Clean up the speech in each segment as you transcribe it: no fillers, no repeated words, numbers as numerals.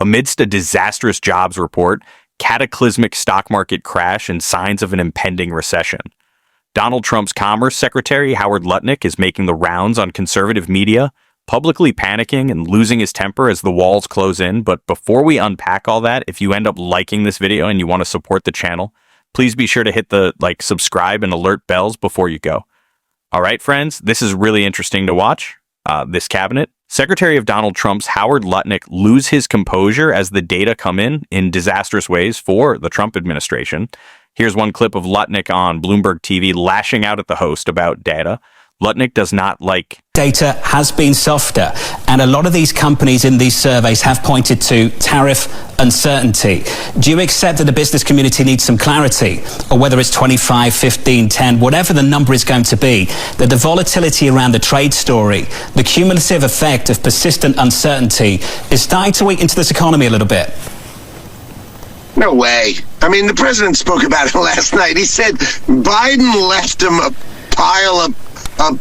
Amidst a disastrous jobs report, cataclysmic stock market crash, and signs of an impending recession, Donald Trump's Commerce Secretary, Howard Lutnick, is making the rounds on conservative media, publicly panicking and losing his temper as the walls close in. But before we unpack all that, if you end up liking this video and you want to support the channel, please be sure to hit the subscribe and alert bells before you go. All right, friends, this is really interesting to watch. This cabinet. Secretary of Donald Trump's Howard Lutnick lose his composure as the data come in disastrous ways for the Trump administration. Here's one clip of Lutnick on Bloomberg TV lashing out at the host about data. Lutnick does not like... Data has been softer, and a lot of these companies in these surveys have pointed to tariff uncertainty. Do you accept that the business community needs some clarity, or whether it's 25, 15, 10, whatever the number is going to be, that the volatility around the trade story, the cumulative effect of persistent uncertainty is starting to eat into this economy a little bit? No way. I mean, the president spoke about it last night. He said Biden left him a pile of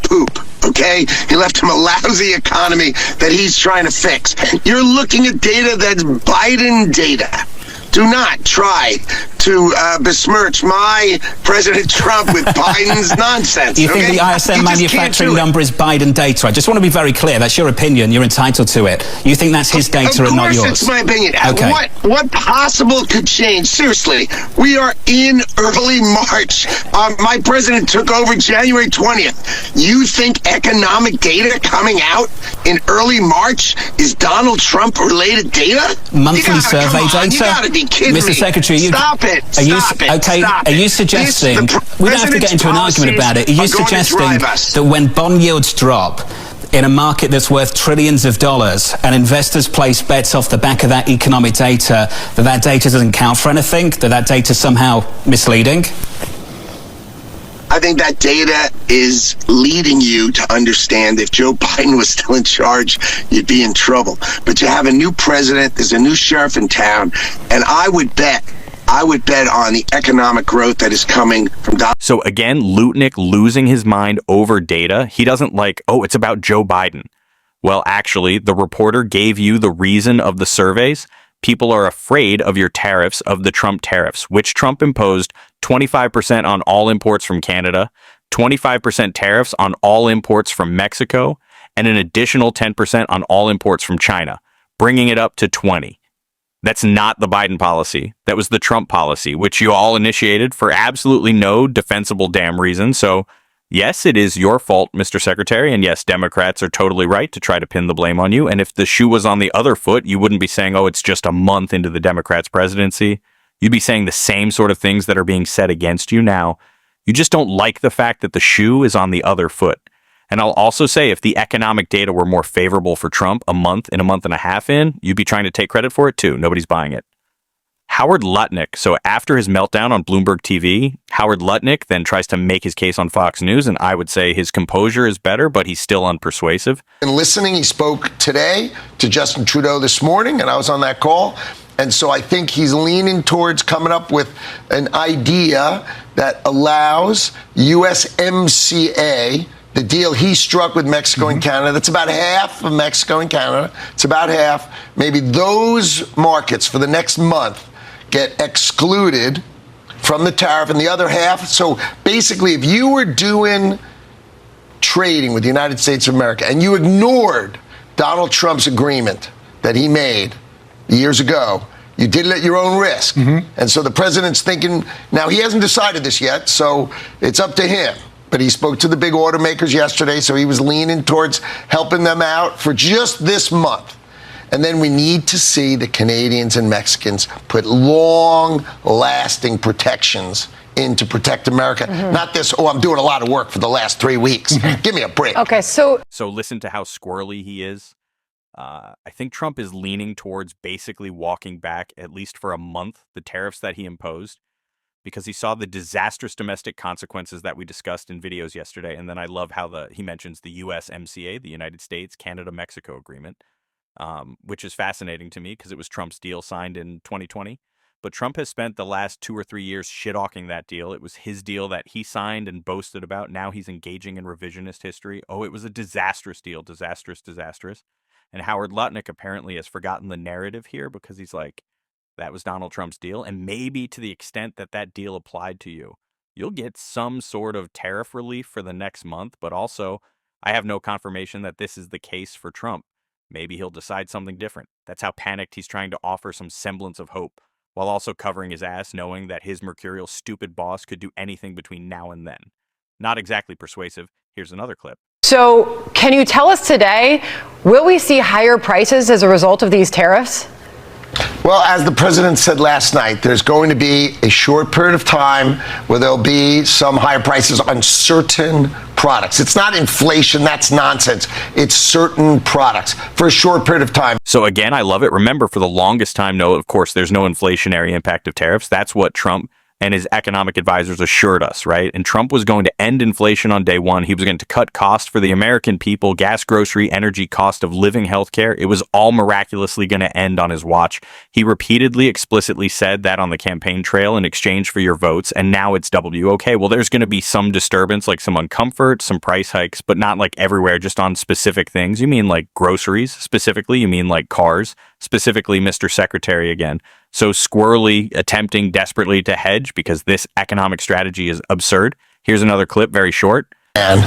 poop, okay? He left him a lousy economy that he's trying to fix. You're looking at data that's Biden data. Do not try to besmirch my President Trump with Biden's nonsense. You think the ISM manufacturing number is Biden data? I just want to be very clear. That's your opinion. You're entitled to it. You think that's his data and not yours? Of course it's my opinion. Okay. What possible could change? Seriously, we are in early March. My president took over January 20th. You think economic data coming out in early March is Donald Trump-related data? Monthly survey data? You gotta be kidding Mr. me. Secretary, Stop it. Are you suggesting, we don't have to get into an argument about it, are you suggesting that when bond yields drop in a market that's worth trillions of dollars and investors place bets off the back of that economic data, that data doesn't count for anything, that data is somehow misleading? I think that data is leading you to understand if Joe Biden was still in charge, you'd be in trouble. But you have a new president, there's a new sheriff in town, and I would bet on the economic growth that is coming from Donald. So again, Lutnick losing his mind over data. He doesn't it's about Joe Biden. Well, actually, the reporter gave you the reason of the surveys. People are afraid of your tariffs, of the Trump tariffs, which Trump imposed 25% on all imports from Canada, 25% tariffs on all imports from Mexico, and an additional 10% on all imports from China, bringing it up to 20%. That's not the Biden policy. That was the Trump policy, which you all initiated for absolutely no defensible damn reason. So yes, it is your fault, Mr. Secretary, and yes, Democrats are totally right to try to pin the blame on you. And if the shoe was on the other foot, you wouldn't be saying, oh, it's just a month into the Democrats' presidency. You'd be saying the same sort of things that are being said against you now. You just don't like the fact that the shoe is on the other foot. And I'll also say, if the economic data were more favorable for Trump a month and a half in, you'd be trying to take credit for it too. Nobody's buying it. Howard Lutnick. So after his meltdown on Bloomberg TV, Howard Lutnick then tries to make his case on Fox News, and I would say his composure is better, but he's still unpersuasive. And listening, he spoke today to Justin Trudeau this morning, and I was on that call. And so I think he's leaning towards coming up with an idea that allows USMCA, the deal he struck with Mexico and Canada, that's about half of Mexico and Canada. It's about half. Maybe those markets for the next month get excluded from the tariff, and the other half. So basically, if you were doing trading with the United States of America and you ignored Donald Trump's agreement that he made years ago, you did it at your own risk. And so the president's thinking, now he hasn't decided this yet, so it's up to him. But he spoke to the big automakers yesterday, so he was leaning towards helping them out for just this month. And then we need to see the Canadians and Mexicans put long-lasting protections in to protect America. Not this, I'm doing a lot of work for the last 3 weeks. Give me a break. Okay, so listen to how squirrely he is. I think Trump is leaning towards basically walking back, at least for a month, the tariffs that he imposed, because he saw the disastrous domestic consequences that we discussed in videos yesterday. And then I love how he mentions the USMCA, the United States, Canada, Mexico agreement, which is fascinating to me because it was Trump's deal signed in 2020. But Trump has spent the last 2 or 3 years shit-hawking that deal. It was his deal that he signed and boasted about. Now he's engaging in revisionist history. Oh, it was a disastrous deal. Disastrous. And Howard Lutnick apparently has forgotten the narrative here because he's like, that was Donald Trump's deal. And maybe to the extent that that deal applied to you, you'll get some sort of tariff relief for the next month. But also, I have no confirmation that this is the case for Trump. Maybe he'll decide something different. That's how panicked he's trying to offer some semblance of hope, while also covering his ass, knowing that his mercurial stupid boss could do anything between now and then. Not exactly persuasive. Here's another clip. So can you tell us today, will we see higher prices as a result of these tariffs? Well, as the president said last night, there's going to be a short period of time where there'll be some higher prices on certain products. It's not inflation. That's nonsense. It's certain products for a short period of time. So again, I love it. Remember, for the longest time, no, of course, there's no inflationary impact of tariffs. That's what Trump and his economic advisors assured us, right? And Trump was going to end inflation on day one. He was going to cut costs for the American people, gas, grocery, energy, cost of living, healthcare. It was all miraculously going to end on his watch. He repeatedly, explicitly said that on the campaign trail in exchange for your votes. And now it's okay, well, there's going to be some disturbance, like some uncomfort, some price hikes, but not like everywhere, just on specific things. You mean like groceries specifically? You mean like cars? Specifically, Mr. Secretary again. So squirrely attempting desperately to hedge because this economic strategy is absurd. Here's another clip, very short. And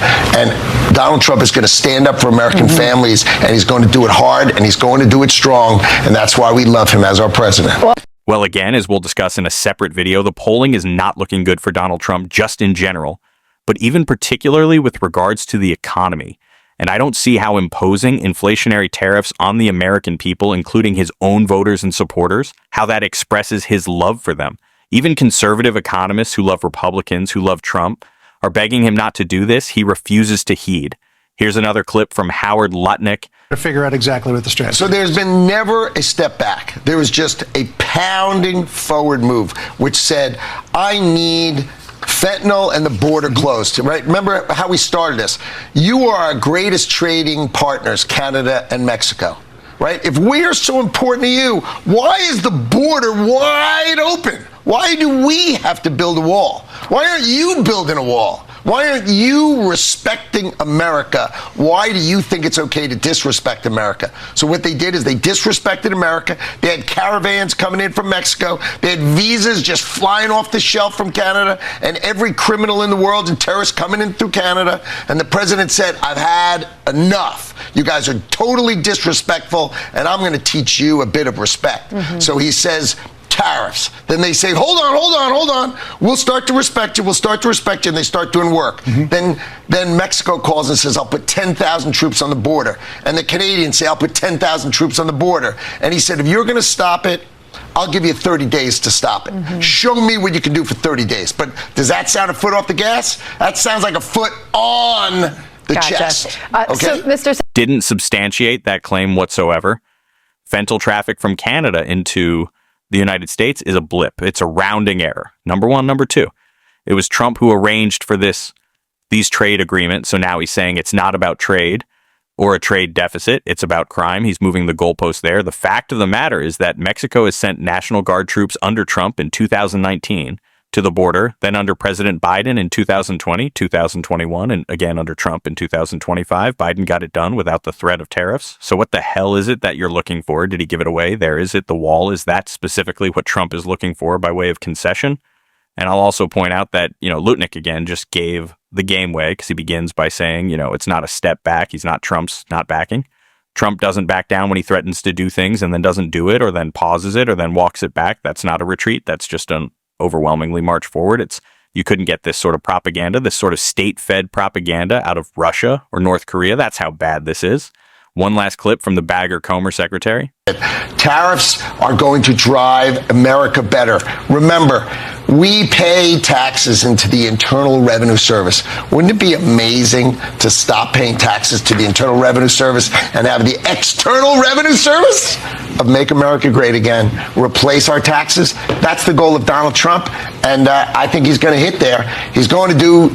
Donald Trump is going to stand up for American families, and he's going to do it hard, and he's going to do it strong, and that's why we love him as our president. Well, again, as we'll discuss in a separate video, the polling is not looking good for Donald Trump just in general, but even particularly with regards to the economy. And I don't see how imposing inflationary tariffs on the American people, including his own voters and supporters, how that expresses his love for them. Even conservative economists who love Republicans, who love Trump, are begging him not to do this. He refuses to heed. Here's another clip from Howard Lutnick. To figure out exactly what the strategy. So there's been never a step back. There was just a pounding forward move, which said, I need fentanyl and the border closed, right? Remember how we started this. You are our greatest trading partners, Canada and Mexico, right? If we are so important to you, why is the border wide open? Why do we have to build a wall? Why aren't you building a wall? Why aren't you respecting America? Why do you think it's okay to disrespect America? So what they did is they disrespected America. They had caravans coming in from Mexico. They had visas just flying off the shelf from Canada, and every criminal in the world and terrorist coming in through Canada. And the president said, I've had enough. You guys are totally disrespectful, and I'm going to teach you a bit of respect. So he says, tariffs. Then they say, hold on. We'll start to respect you. And they start doing work. Then Mexico calls and says, I'll put 10,000 troops on the border. And the Canadians say, I'll put 10,000 troops on the border. And he said, if you're going to stop it, I'll give you 30 days to stop it. Show me what you can do for 30 days. But does that sound a foot off the gas? That sounds like a foot on the chest. Okay? So, Mr. Didn't substantiate that claim whatsoever. Fentanyl traffic from Canada into the United States is a blip. It's a rounding error. Number one. Number two, it was Trump who arranged for these trade agreements. So now he's saying it's not about trade or a trade deficit. It's about crime. He's moving the goalpost there. The fact of the matter is that Mexico has sent National Guard troops under Trump in 2019 to the border, then under President Biden in 2020, 2021, and again under Trump in 2025. Biden got it done without the threat of tariffs. So what the hell is it that you're looking for? Did he give it away? There is it. The wall. Is that specifically what Trump is looking for by way of concession? And I'll also point out that, Lutnick again just gave the game away because he begins by saying, it's not a step back. He's not Trump's not backing. Trump doesn't back down when he threatens to do things and then doesn't do it or then pauses it or then walks it back. That's not a retreat. That's just an overwhelmingly march forward. You couldn't get this sort of propaganda, this sort of state-fed propaganda out of Russia or North Korea. That's how bad this is. One last clip from the Bagger-Comer secretary. Tariffs are going to drive America better. Remember, we pay taxes into the Internal Revenue Service. Wouldn't it be amazing to stop paying taxes to the Internal Revenue Service and have the External Revenue Service of Make America Great Again replace our taxes? That's the goal of Donald Trump, and I think he's going to hit there. He's going to do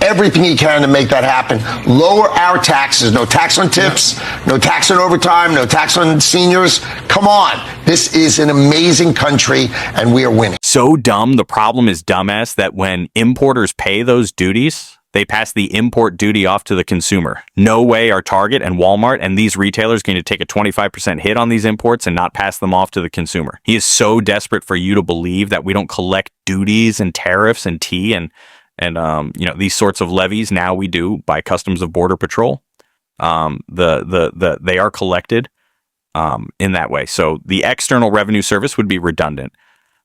everything he can to make that happen. Lower our taxes. No tax on tips, no tax on overtime, no tax on seniors. Come on. This is an amazing country, and we are winning. So dumb. The problem is, dumbass, that when importers pay those duties, They pass the import duty off to the consumer. No way are Target and Walmart and these retailers going to take a 25% hit on these imports and not pass them off to the consumer. He is so desperate for you to believe that we don't collect duties and tariffs and tea and these sorts of levies. Now we do by Customs of Border Patrol. They are collected in that way. So the External Revenue Service would be redundant.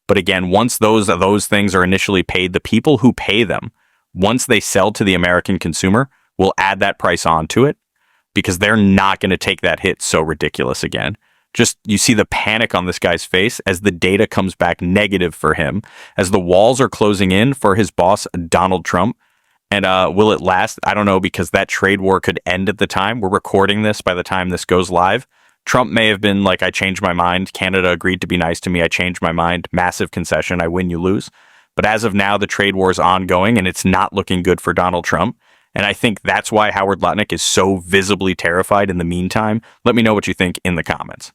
But again, once those things are initially paid, the people who pay them, once they sell to the American consumer, will add that price onto it because they're not going to take that hit so ridiculous again. Just you see the panic on this guy's face as the data comes back negative for him, as the walls are closing in for his boss, Donald Trump. And will it last? I don't know, because that trade war could end at the time. We're recording this by the time this goes live. Trump may have been like, I changed my mind. Canada agreed to be nice to me. I changed my mind. Massive concession. I win, you lose. But as of now, the trade war is ongoing and it's not looking good for Donald Trump. And I think that's why Howard Lutnick is so visibly terrified in the meantime. Let me know what you think in the comments.